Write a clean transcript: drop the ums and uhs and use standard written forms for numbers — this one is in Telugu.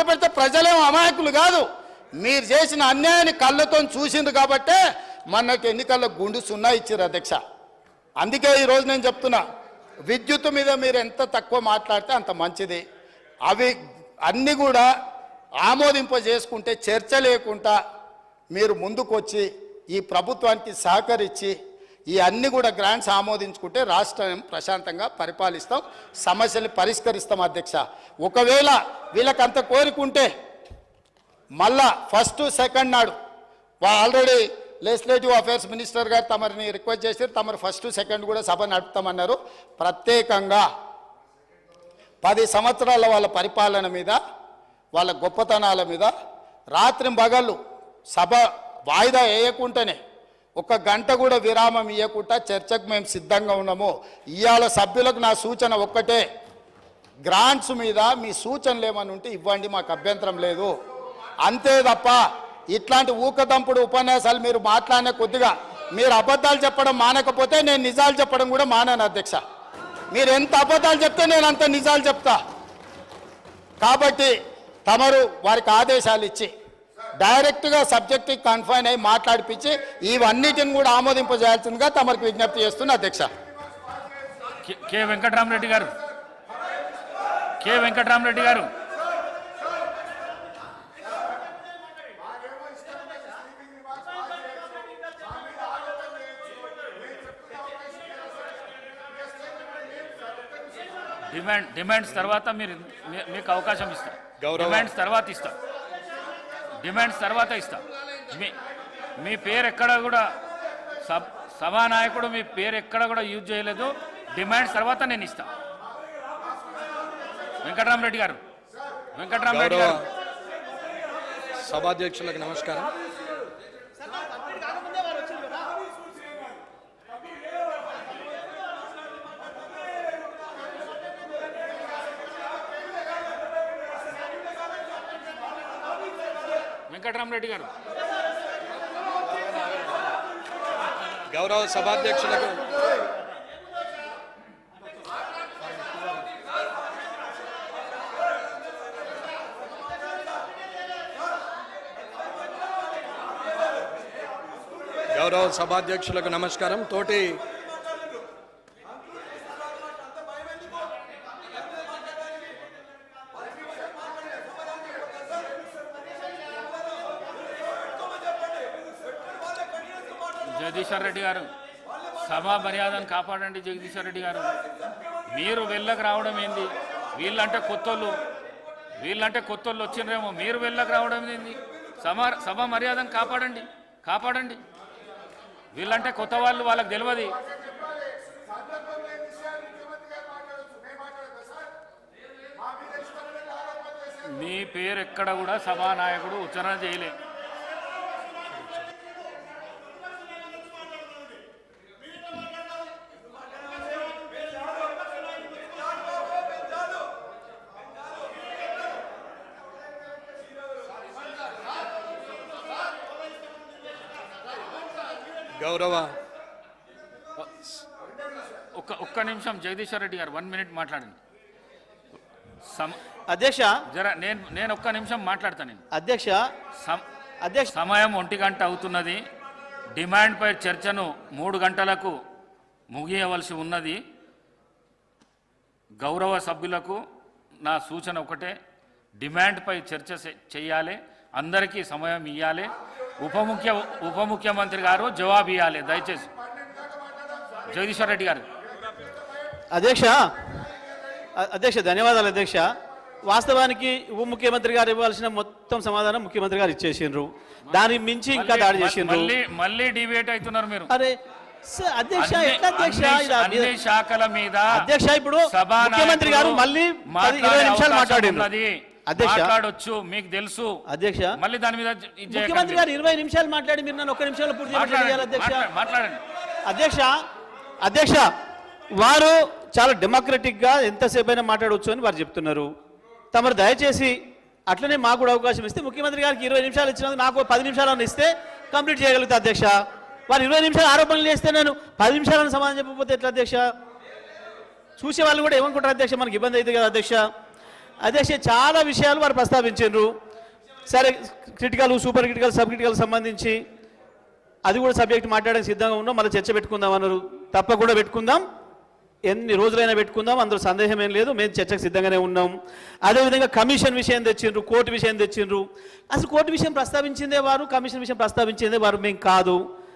పెడితే ప్రజలేం అమాయకులు కాదు. మీరు చేసిన అన్యాయాన్ని కళ్ళతో చూసింది కాబట్టే మనకు ఎన్నికల్లో గుండు సున్నా ఇచ్చారు అధ్యక్ష. అందుకే ఈరోజు నేను చెప్తున్నా, విద్యుత్ మీద మీరు ఎంత తక్కువ మాట్లాడితే అంత మంచిది. అవి అన్నీ కూడా ఆమోదింపజేసుకుంటే చర్చ లేకుండా మీరు ముందుకు వచ్చి ఈ ప్రభుత్వానికి సహకరించి ఈ అన్ని కూడా గ్రాంట్స్ ఆమోదించుకుంటే రాష్ట్రం ప్రశాంతంగా పరిపాలిస్తాం, సమస్యలు పరిష్కరిస్తాం అధ్యక్ష. ఒకవేళ వీళ్ళకంత కోరుకుంటే మళ్ళా ఫస్ట్ సెకండ్ నాడు ఆల్రెడీ లెజిస్లేటివ్ అఫేర్స్ మినిస్టర్ గారు తమరిని రిక్వెస్ట్ చేశారు, తమరు ఫస్ట్ సెకండ్ కూడా సభ నడుపుతామన్నారు. ప్రత్యేకంగా 10 సంవత్సరాల వాళ్ళ పరిపాలన మీద, వాళ్ళ గొప్పతనాల మీద రాత్రి పగళ్ళు సభ వాయిదా వేయకుండానే 1 గంట కూడా విరామం ఇవ్వకుండా చర్చకు మేము సిద్ధంగా ఉన్నాము. ఇవాళ సభ్యులకు నా సూచన ఒక్కటే, గ్రాంట్స్ మీద మీ సూచనలు ఏమని ఉంటే ఇవ్వండి, మాకు అభ్యంతరం లేదు. అంతే తప్ప ఇట్లాంటి ఊకదంపుడు ఉపన్యాసాలు మీరు మాట్లాడిన కొద్దిగా మీరు అబద్ధాలు చెప్పడం మానకపోతే నేను నిజాలు చెప్పడం కూడా మానాను అధ్యక్ష. మీరు ఎంత అబద్ధాలు చెప్తే నేను అంత నిజాలు చెప్తా. కాబట్టి తమరు వారికి ఆదేశాలు ఇచ్చి డైరెక్ట్గా సబ్జెక్ట్కి కన్ఫైన్ అయ్యి మాట్లాడిపించి ఇవన్నిటిని కూడా ఆమోదింపజేయాల్సిందిగా తమరికి విజ్ఞప్తి చేస్తున్నా అధ్యక్ష. కె వెంకటరామరెడ్డి గారు డిమాండ్స్ తర్వాత మీకు అవకాశం ఇస్తా. డిమాండ్స్ తర్వాత ఇస్తా. మీ పేరు ఎక్కడ కూడా సభానాయకుడు మీ పేరు ఎక్కడ కూడా యూజ్ చేయలేదు. డిమాండ్స్ తర్వాత నేను ఇస్తా. వెంకటరామరెడ్డి గారు సభాధ్యక్షులకు నమస్కారం. వెంకటరామరెడ్డి గారు గౌరవ సభాధ్యక్షులకు నమస్కారం. తోటి జగదీశ్వర్ రెడ్డి గారు, సభా మర్యాదను కాపాడండి. జగదీశ్వర్ రెడ్డి గారు, మీరు వెళ్ళకు రావడం ఏంది? వీళ్ళంటే కొత్తోళ్ళు వచ్చినరేమో, మీరు వెళ్ళకు రావడం ఏంది? సభా మర్యాదను కాపాడండి. వీళ్ళంటే కొత్త వాళ్ళు, వాళ్ళకి తెలియదు. మీ పేరు ఎక్కడ కూడా సభానాయకుడు ఉచ్చారణ చేయలే. గౌరవ ఒక్క నిమిషం జగదీశ్వర్ రెడ్డి గారు 1 మినిట్ మాట్లాడండి. అధ్యక్ష నేను ఒక్క నిమిషం మాట్లాడతాను. అధ్యక్ష సమయం 1 గంట అవుతున్నది. డిమాండ్పై చర్చను 3 గంటలకు ముగియవలసి ఉన్నది. గౌరవ సభ్యులకు నా సూచన ఒకటే, డిమాండ్పై చర్చ చేయాలి, అందరికీ సమయం ఇవ్వాలి. ఉప ముఖ్యమంత్రి గారు జవాబు ఇవ్వాలి దయచేసి. జగదీశ్వర్ రెడ్డి గారు. అధ్యక్ష ధన్యవాదాలు అధ్యక్ష. వాస్తవానికి ఉప ముఖ్యమంత్రి గారు ఇవ్వాల్సిన మొత్తం సమాధానం ముఖ్యమంత్రి గారు ఇచ్చేసిండ్రు. దాని మించి ఇంకా దాడి చేసిండ్రు. మళ్ళీ డిబేట్ అవుతున్నారు మీరు. అరే అధ్యక్ష, అన్ని శాఖల మీద అధ్యక్ష ఇప్పుడు ముఖ్యమంత్రి గారు మళ్ళీ 20 నిమిషాలు మాట్లాడింది. మాట్లాడొచ్చు, మీకు తెలుసు అధ్యక్ష. మళ్ళీ దాని మీద ముఖ్యమంత్రి గారు 20 నిమిషాలు మాట్లాడి మీరు నన్ను 1 నిమిషంలో పూర్తి చేయాలి అధ్యక్ష. మాట్లాడండి అధ్యక్ష వారు చాలా డెమోక్రటిక్ గా ఎంతసేపు అయినా మాట్లాడవచ్చు అని వారు చెప్తున్నారు. తమరు దయచేసి అట్లనే మాకు కూడా అవకాశం ఇస్తే, ముఖ్యమంత్రి గారికి 20 నిమిషాలు ఇచ్చినందుకు నాకు 10 నిమిషాలను ఇస్తే కంప్లీట్ చేయగలుగుతా అధ్యక్ష. వారు 20 నిమిషాలు ఆరోపణలు చేస్తే నేను 10 నిమిషాలను సమాధానం చెప్పకపోతే ఎట్లా అధ్యక్ష? చూసే వాళ్ళు కూడా ఏమనుకుంటారు అధ్యక్ష, మనకి ఇబ్బంది అవుతుంది కదా అధ్యక్ష. అధ్యక్ష చాలా విషయాలు వారు ప్రస్తావించారు. సరే, critical, super critical, sub critical సంబంధించి అది కూడా సబ్జెక్ట్ మాట్లాడడానికి సిద్ధంగా ఉన్నాం. మళ్ళీ చర్చ పెట్టుకుందాం అన్నారు. తప్పకుండా పెట్టుకుందాం, ఎన్ని రోజులైనా పెట్టుకుందాం, అందులో సందేహం ఏం లేదు. మేము చర్చకు సిద్ధంగానే ఉన్నాం. అదేవిధంగా కమిషన్ విషయం తెచ్చిండ్రు, కోర్టు విషయం తెచ్చిండ్రు. అసలు కోర్టు విషయం ప్రస్తావించిందే వారు, కమిషన్ విషయం ప్రస్తావించిందే వారు, మేము కాదు.